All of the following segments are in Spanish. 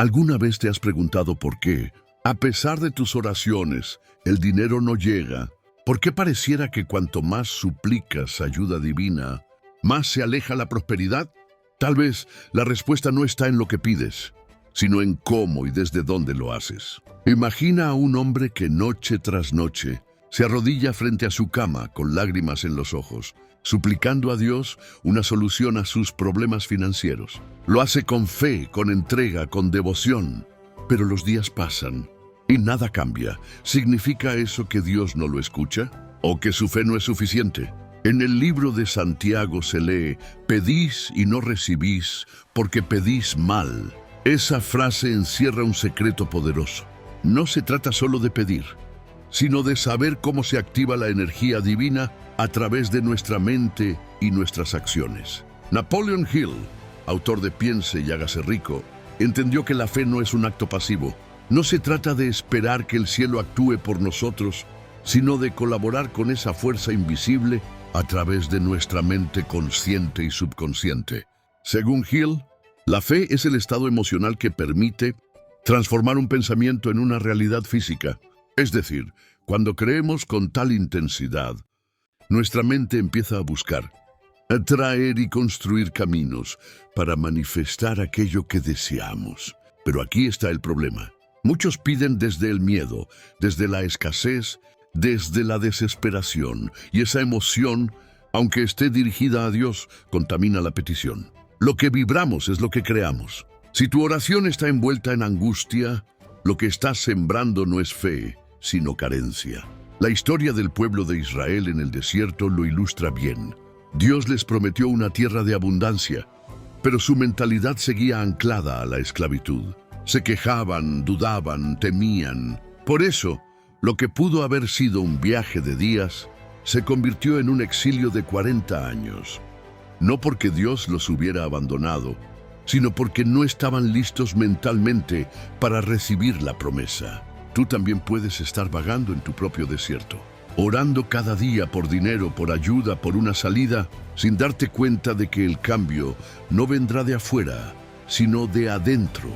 ¿Alguna vez te has preguntado por qué, a pesar de tus oraciones, el dinero no llega? ¿Por qué pareciera que cuanto más suplicas ayuda divina, más se aleja la prosperidad? Tal vez la respuesta no está en lo que pides, sino en cómo y desde dónde lo haces. Imagina a un hombre que noche tras noche se arrodilla frente a su cama con lágrimas en los ojos, suplicando a Dios una solución a sus problemas financieros. Lo hace con fe, con entrega, con devoción. Pero los días pasan y nada cambia. ¿Significa eso que Dios no lo escucha? ¿O que su fe no es suficiente? En el libro de Santiago se lee: pedís y no recibís, porque pedís mal. Esa frase encierra un secreto poderoso. No se trata solo de pedir, sino de saber cómo se activa la energía divina a través de nuestra mente y nuestras acciones. Napoleon Hill, autor de Piense y hágase rico, entendió que la fe no es un acto pasivo. No se trata de esperar que el cielo actúe por nosotros, sino de colaborar con esa fuerza invisible a través de nuestra mente consciente y subconsciente. Según Hill, la fe es el estado emocional que permite transformar un pensamiento en una realidad física. Es decir, cuando creemos con tal intensidad, nuestra mente empieza a buscar, atraer y construir caminos para manifestar aquello que deseamos. Pero aquí está el problema. Muchos piden desde el miedo, desde la escasez, desde la desesperación, y esa emoción, aunque esté dirigida a Dios, contamina la petición. Lo que vibramos es lo que creamos. Si tu oración está envuelta en angustia, lo que estás sembrando no es fe, sino carencia. La historia del pueblo de Israel en el desierto lo ilustra bien. Dios les prometió una tierra de abundancia, pero su mentalidad seguía anclada a la esclavitud. Se quejaban, dudaban, temían. Por eso, lo que pudo haber sido un viaje de días se convirtió en un exilio de 40 años. No porque Dios los hubiera abandonado, sino porque no estaban listos mentalmente para recibir la promesa. Tú también puedes estar vagando en tu propio desierto, orando cada día por dinero, por ayuda, por una salida, sin darte cuenta de que el cambio no vendrá de afuera, sino de adentro.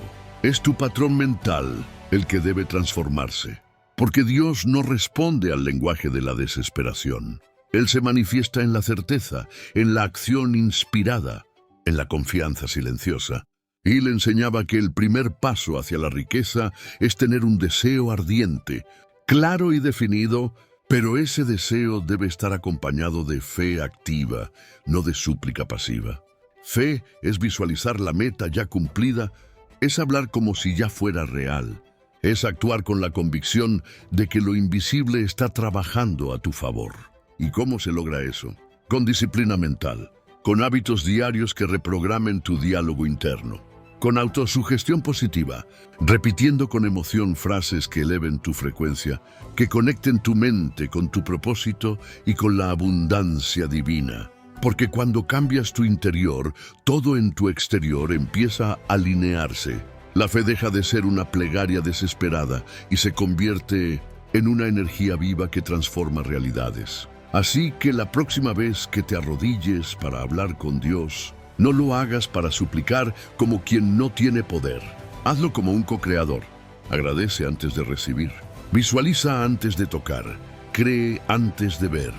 Es tu patrón mental el que debe transformarse. Porque Dios no responde al lenguaje de la desesperación. Él se manifiesta en la certeza, en la acción inspirada, en la confianza silenciosa. Y le enseñaba que el primer paso hacia la riqueza es tener un deseo ardiente, claro y definido, pero ese deseo debe estar acompañado de fe activa, no de súplica pasiva. Fe es visualizar la meta ya cumplida, es hablar como si ya fuera real. Es actuar con la convicción de que lo invisible está trabajando a tu favor. ¿Y cómo se logra eso? Con disciplina mental, con hábitos diarios que reprogramen tu diálogo interno, con autosugestión positiva, repitiendo con emoción frases que eleven tu frecuencia, que conecten tu mente con tu propósito y con la abundancia divina. Porque cuando cambias tu interior, todo en tu exterior empieza a alinearse. La fe deja de ser una plegaria desesperada y se convierte en una energía viva que transforma realidades. Así que la próxima vez que te arrodilles para hablar con Dios, no lo hagas para suplicar como quien no tiene poder. Hazlo como un co-creador. Agradece antes de recibir. Visualiza antes de tocar. Cree antes de ver.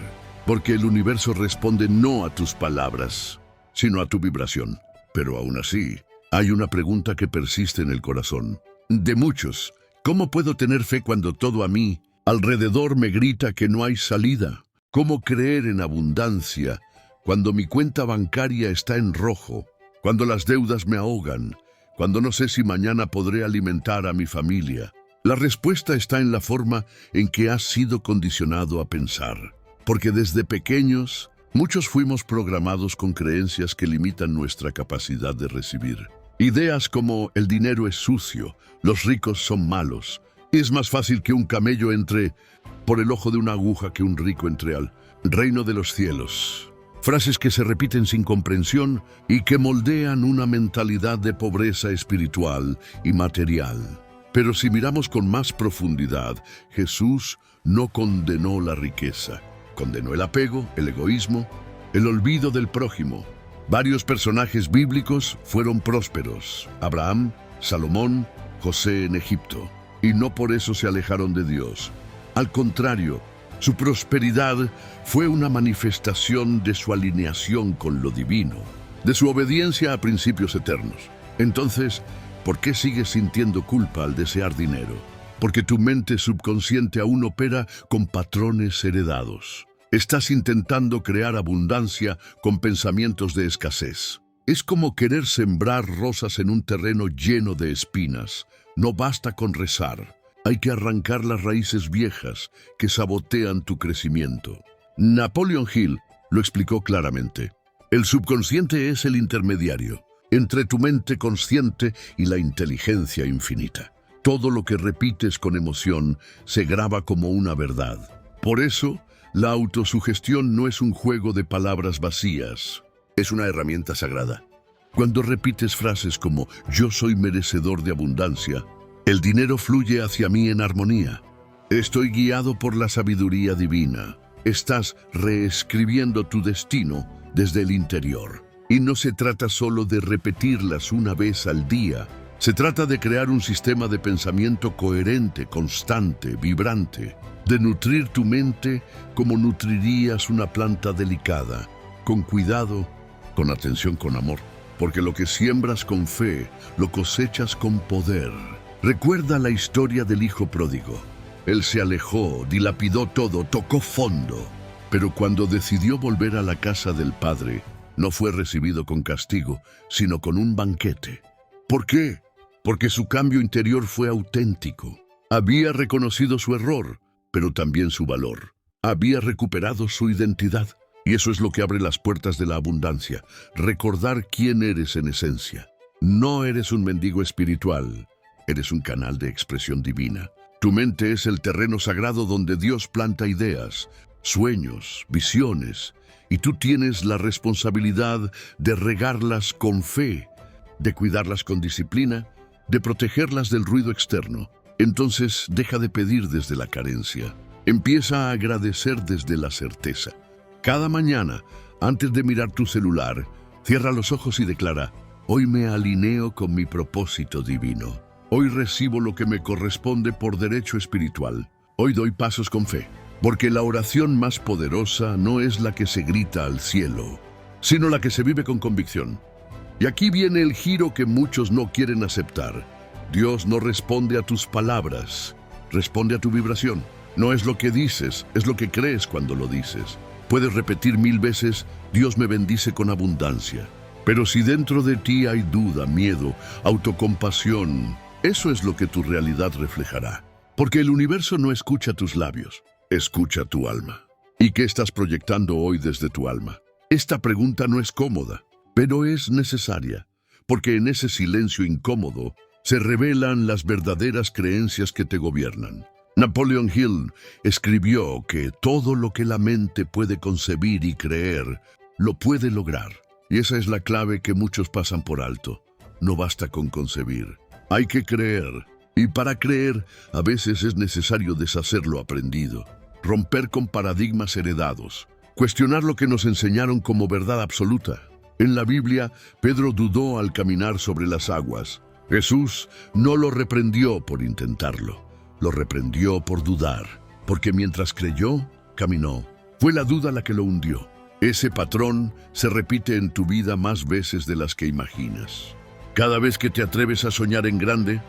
Porque el universo responde no a tus palabras, sino a tu vibración. Pero aún así, hay una pregunta que persiste en el corazón de muchos. ¿Cómo puedo tener fe cuando todo a mí alrededor me grita que no hay salida? ¿Cómo creer en abundancia cuando mi cuenta bancaria está en rojo? Cuando las deudas me ahogan, cuando no sé si mañana podré alimentar a mi familia. La respuesta está en la forma en que has sido condicionado a pensar. Porque desde pequeños, muchos fuimos programados con creencias que limitan nuestra capacidad de recibir. Ideas como el dinero es sucio, los ricos son malos. Es más fácil que un camello entre por el ojo de una aguja que un rico entre al reino de los cielos. Frases que se repiten sin comprensión y que moldean una mentalidad de pobreza espiritual y material. Pero si miramos con más profundidad, Jesús no condenó la riqueza. Condenó el apego, el egoísmo, el olvido del prójimo. Varios personajes bíblicos fueron prósperos: Abraham, Salomón, José en Egipto, y no por eso se alejaron de Dios. Al contrario, su prosperidad fue una manifestación de su alineación con lo divino, de su obediencia a principios eternos. Entonces, ¿por qué sigues sintiendo culpa al desear dinero? Porque tu mente subconsciente aún opera con patrones heredados. Estás intentando crear abundancia con pensamientos de escasez. Es como querer sembrar rosas en un terreno lleno de espinas. No basta con rezar. Hay que arrancar las raíces viejas que sabotean tu crecimiento. Napoleon Hill lo explicó claramente. El subconsciente es el intermediario entre tu mente consciente y la inteligencia infinita. Todo lo que repites con emoción se graba como una verdad. Por eso, la autosugestión no es un juego de palabras vacías, es una herramienta sagrada. Cuando repites frases como «yo soy merecedor de abundancia», el dinero fluye hacia mí en armonía. Estoy guiado por la sabiduría divina. Estás reescribiendo tu destino desde el interior. Y no se trata solo de repetirlas una vez al día. Se trata de crear un sistema de pensamiento coherente, constante, vibrante. De nutrir tu mente como nutrirías una planta delicada, con cuidado, con atención, con amor. Porque lo que siembras con fe, lo cosechas con poder. Recuerda la historia del hijo pródigo. Él se alejó, dilapidó todo, tocó fondo. Pero cuando decidió volver a la casa del padre, no fue recibido con castigo, sino con un banquete. ¿Por qué? Porque su cambio interior fue auténtico. Había reconocido su error, pero también su valor. Había recuperado su identidad. Y eso es lo que abre las puertas de la abundancia. Recordar quién eres en esencia. No eres un mendigo espiritual. Eres un canal de expresión divina. Tu mente es el terreno sagrado donde Dios planta ideas, sueños, visiones, y tú tienes la responsabilidad de regarlas con fe, de cuidarlas con disciplina, de protegerlas del ruido externo. Entonces deja de pedir desde la carencia. Empieza a agradecer desde la certeza. Cada mañana, antes de mirar tu celular, cierra los ojos y declara: hoy me alineo con mi propósito divino. Hoy recibo lo que me corresponde por derecho espiritual. Hoy doy pasos con fe. Porque la oración más poderosa no es la que se grita al cielo, sino la que se vive con convicción. Y aquí viene el giro que muchos no quieren aceptar. Dios no responde a tus palabras, responde a tu vibración. No es lo que dices, es lo que crees cuando lo dices. Puedes repetir 1000 veces: Dios me bendice con abundancia. Pero si dentro de ti hay duda, miedo, autocompasión, eso es lo que tu realidad reflejará. Porque el universo no escucha tus labios, escucha tu alma. ¿Y qué estás proyectando hoy desde tu alma? Esta pregunta no es cómoda, pero es necesaria, porque en ese silencio incómodo se revelan las verdaderas creencias que te gobiernan. Napoleon Hill escribió que todo lo que la mente puede concebir y creer, lo puede lograr. Y esa es la clave que muchos pasan por alto. No basta con concebir, hay que creer. Y para creer, a veces es necesario deshacer lo aprendido, romper con paradigmas heredados, cuestionar lo que nos enseñaron como verdad absoluta. En la Biblia, Pedro dudó al caminar sobre las aguas. Jesús no lo reprendió por intentarlo, lo reprendió por dudar, porque mientras creyó, caminó. Fue la duda la que lo hundió. Ese patrón se repite en tu vida más veces de las que imaginas. Cada vez que te atreves a soñar en grande,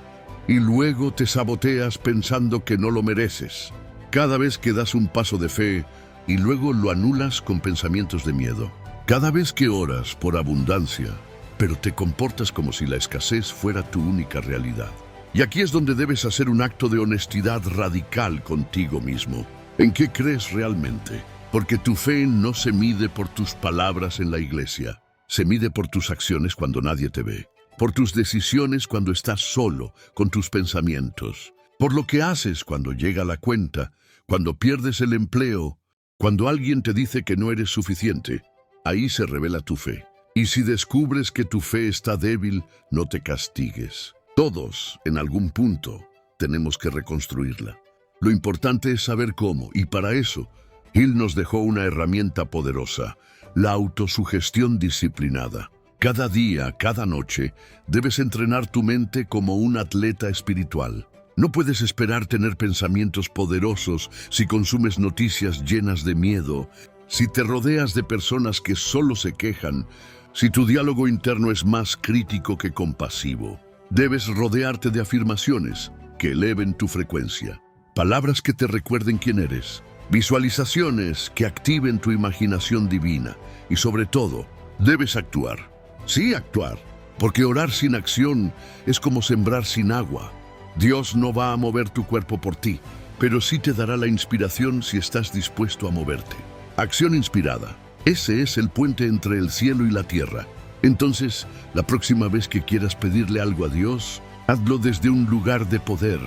y luego te saboteas pensando que no lo mereces. Cada vez que das un paso de fe y luego lo anulas con pensamientos de miedo. Cada vez que oras por abundancia, pero te comportas como si la escasez fuera tu única realidad. Y aquí es donde debes hacer un acto de honestidad radical contigo mismo. ¿En qué crees realmente? Porque tu fe no se mide por tus palabras en la iglesia. Se mide por tus acciones cuando nadie te ve. Por tus decisiones cuando estás solo con tus pensamientos, por lo que haces cuando llega la cuenta, cuando pierdes el empleo, cuando alguien te dice que no eres suficiente. Ahí se revela tu fe. Y si descubres que tu fe está débil, no te castigues. Todos, en algún punto, tenemos que reconstruirla. Lo importante es saber cómo, y para eso, Hill nos dejó una herramienta poderosa: la autosugestión disciplinada. Cada día, cada noche, debes entrenar tu mente como un atleta espiritual. No puedes esperar tener pensamientos poderosos si consumes noticias llenas de miedo, si te rodeas de personas que solo se quejan, si tu diálogo interno es más crítico que compasivo. Debes rodearte de afirmaciones que eleven tu frecuencia, palabras que te recuerden quién eres, visualizaciones que activen tu imaginación divina y sobre todo, debes actuar. Sí, actuar, porque orar sin acción es como sembrar sin agua. Dios no va a mover tu cuerpo por ti, pero sí te dará la inspiración si estás dispuesto a moverte. Acción inspirada. Ese es el puente entre el cielo y la tierra. Entonces, la próxima vez que quieras pedirle algo a Dios, hazlo desde un lugar de poder,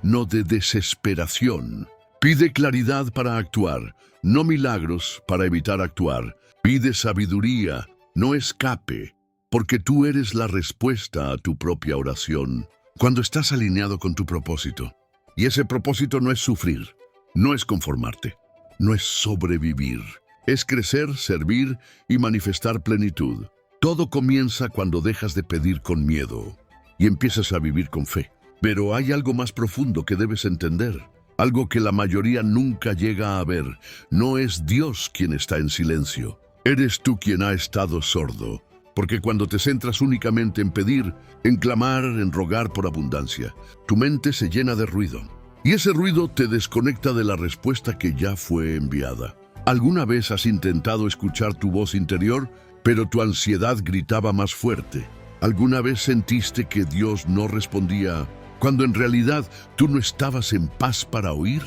no de desesperación. Pide claridad para actuar, no milagros para evitar actuar. Pide sabiduría, no escape, porque tú eres la respuesta a tu propia oración. Cuando estás alineado con tu propósito, y ese propósito no es sufrir, no es conformarte, no es sobrevivir, es crecer, servir y manifestar plenitud. Todo comienza cuando dejas de pedir con miedo y empiezas a vivir con fe. Pero hay algo más profundo que debes entender, algo que la mayoría nunca llega a ver. No es Dios quien está en silencio, eres tú quien ha estado sordo. Porque cuando te centras únicamente en pedir, en clamar, en rogar por abundancia, tu mente se llena de ruido. Y ese ruido te desconecta de la respuesta que ya fue enviada. ¿Alguna vez has intentado escuchar tu voz interior, pero tu ansiedad gritaba más fuerte? ¿Alguna vez sentiste que Dios no respondía cuando en realidad tú no estabas en paz para oír?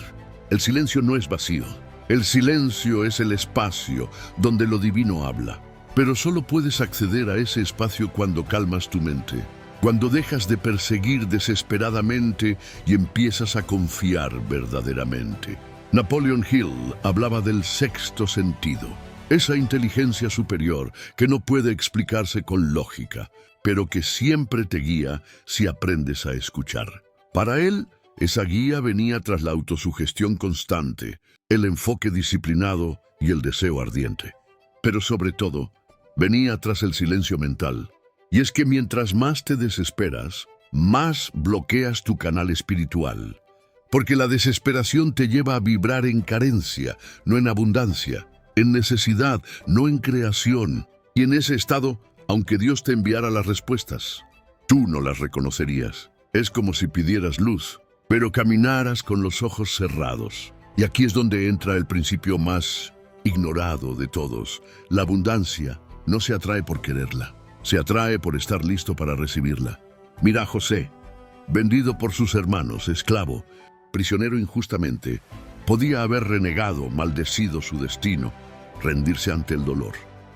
El silencio no es vacío. El silencio es el espacio donde lo divino habla. Pero solo puedes acceder a ese espacio cuando calmas tu mente, cuando dejas de perseguir desesperadamente y empiezas a confiar verdaderamente. Napoleon Hill hablaba del sexto sentido, esa inteligencia superior que no puede explicarse con lógica, pero que siempre te guía si aprendes a escuchar. Para él, esa guía venía tras la autosugestión constante, el enfoque disciplinado y el deseo ardiente. Pero sobre todo, venía tras el silencio mental. Y es que mientras más te desesperas, más bloqueas tu canal espiritual. Porque la desesperación te lleva a vibrar en carencia, no en abundancia, en necesidad, no en creación. Y en ese estado, aunque Dios te enviara las respuestas, tú no las reconocerías. Es como si pidieras luz, pero caminaras con los ojos cerrados. Y aquí es donde entra el principio más ignorado de todos. La abundancia no se atrae por quererla, se atrae por estar listo para recibirla. Mira a José, vendido por sus hermanos, esclavo, prisionero injustamente, podía haber renegado, maldecido su destino, rendirse ante el dolor.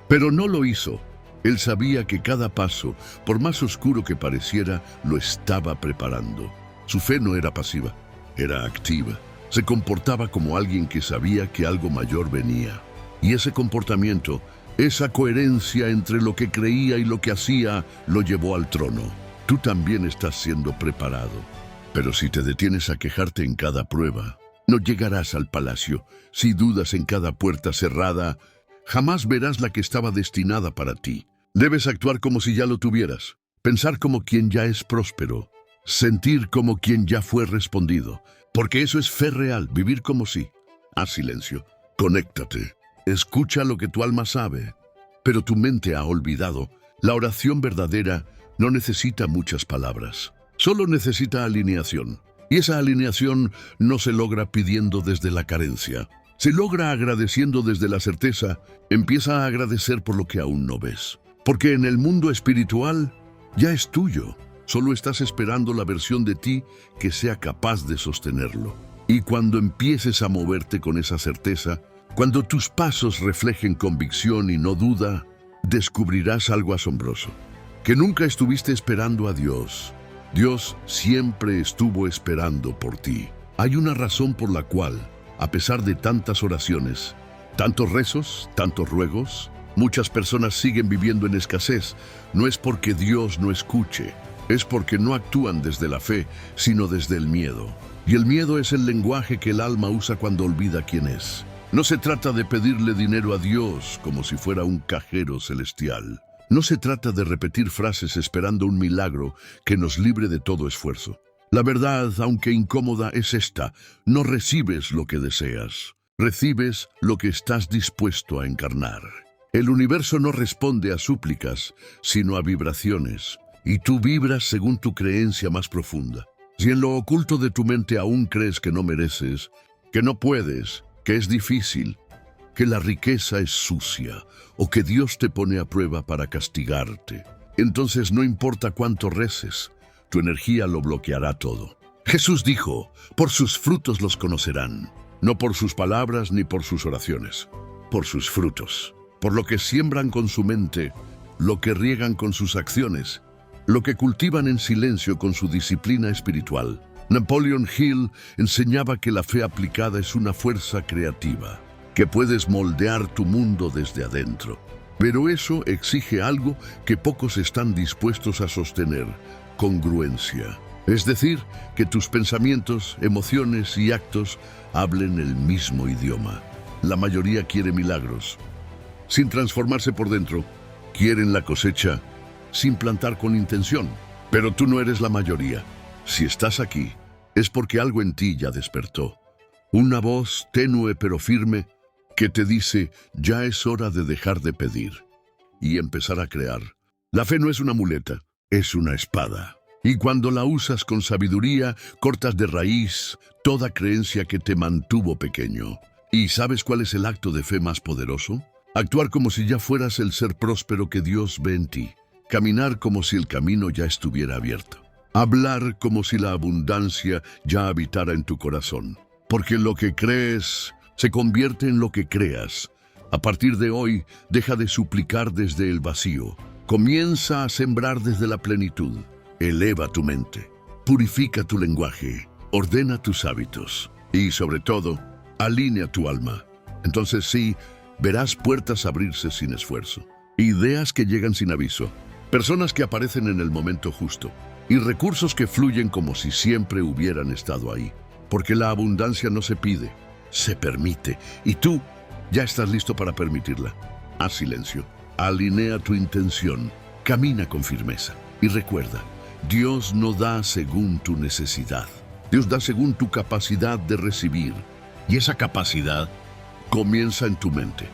Pero no lo hizo. Él sabía que cada paso, por más oscuro que pareciera, lo estaba preparando. Su fe no era pasiva, era activa. Se comportaba como alguien que sabía que algo mayor venía. Y ese comportamiento, esa coherencia entre lo que creía y lo que hacía, lo llevó al trono. Tú también estás siendo preparado. Pero si te detienes a quejarte en cada prueba, no llegarás al palacio. Si dudas en cada puerta cerrada, jamás verás la que estaba destinada para ti. Debes actuar como si ya lo tuvieras, pensar como quien ya es próspero, sentir como quien ya fue respondido, porque eso es fe real, vivir como si. Haz silencio, conéctate, escucha lo que tu alma sabe, pero tu mente ha olvidado. La oración verdadera no necesita muchas palabras, solo necesita alineación. Y esa alineación no se logra pidiendo desde la carencia, se logra agradeciendo desde la certeza. Empieza a agradecer por lo que aún no ves, porque en el mundo espiritual ya es tuyo. Solo estás esperando la versión de ti que sea capaz de sostenerlo. Y cuando empieces a moverte con esa certeza, cuando tus pasos reflejen convicción y no duda, descubrirás algo asombroso, que nunca estuviste esperando a Dios. Dios siempre estuvo esperando por ti. Hay una razón por la cual, a pesar de tantas oraciones, tantos rezos, tantos ruegos, muchas personas siguen viviendo en escasez. No es porque Dios no escuche, es porque no actúan desde la fe, sino desde el miedo. Y el miedo es el lenguaje que el alma usa cuando olvida quién es. No se trata de pedirle dinero a Dios como si fuera un cajero celestial. No se trata de repetir frases esperando un milagro que nos libre de todo esfuerzo. La verdad, aunque incómoda, es esta: no recibes lo que deseas, recibes lo que estás dispuesto a encarnar. El universo no responde a súplicas, sino a vibraciones, y tú vibras según tu creencia más profunda. Si en lo oculto de tu mente aún crees que no mereces, que no puedes, que es difícil, que la riqueza es sucia o que Dios te pone a prueba para castigarte, entonces no importa cuánto reces, tu energía lo bloqueará todo. Jesús dijo: por sus frutos los conocerán, no por sus palabras ni por sus oraciones, por sus frutos, por lo que siembran con su mente, lo que riegan con sus acciones, lo que cultivan en silencio con su disciplina espiritual. Napoleon Hill enseñaba que la fe aplicada es una fuerza creativa, que puedes moldear tu mundo desde adentro. Pero eso exige algo que pocos están dispuestos a sostener: congruencia. Es decir, que tus pensamientos, emociones y actos hablen el mismo idioma. La mayoría quiere milagros, sin transformarse por dentro. Quieren la cosecha, sin plantar con intención. Pero tú no eres la mayoría. Si estás aquí, es porque algo en ti ya despertó. Una voz tenue pero firme que te dice: ya es hora de dejar de pedir y empezar a crear. La fe no es una muleta, es una espada. Y cuando la usas con sabiduría, cortas de raíz toda creencia que te mantuvo pequeño. ¿Y sabes cuál es el acto de fe más poderoso? Actuar como si ya fueras el ser próspero que Dios ve en ti. Caminar como si el camino ya estuviera abierto. Hablar como si la abundancia ya habitara en tu corazón. Porque lo que crees se convierte en lo que creas. A partir de hoy, deja de suplicar desde el vacío. Comienza a sembrar desde la plenitud. Eleva tu mente, purifica tu lenguaje, ordena tus hábitos y, sobre todo, alinea tu alma. Entonces sí, verás puertas abrirse sin esfuerzo, ideas que llegan sin aviso, personas que aparecen en el momento justo y recursos que fluyen como si siempre hubieran estado ahí. Porque la abundancia no se pide, se permite, y tú ya estás listo para permitirla. Haz silencio, alinea tu intención, camina con firmeza y recuerda: Dios no da según tu necesidad. Dios da según tu capacidad de recibir. Y esa capacidad comienza en tu mente.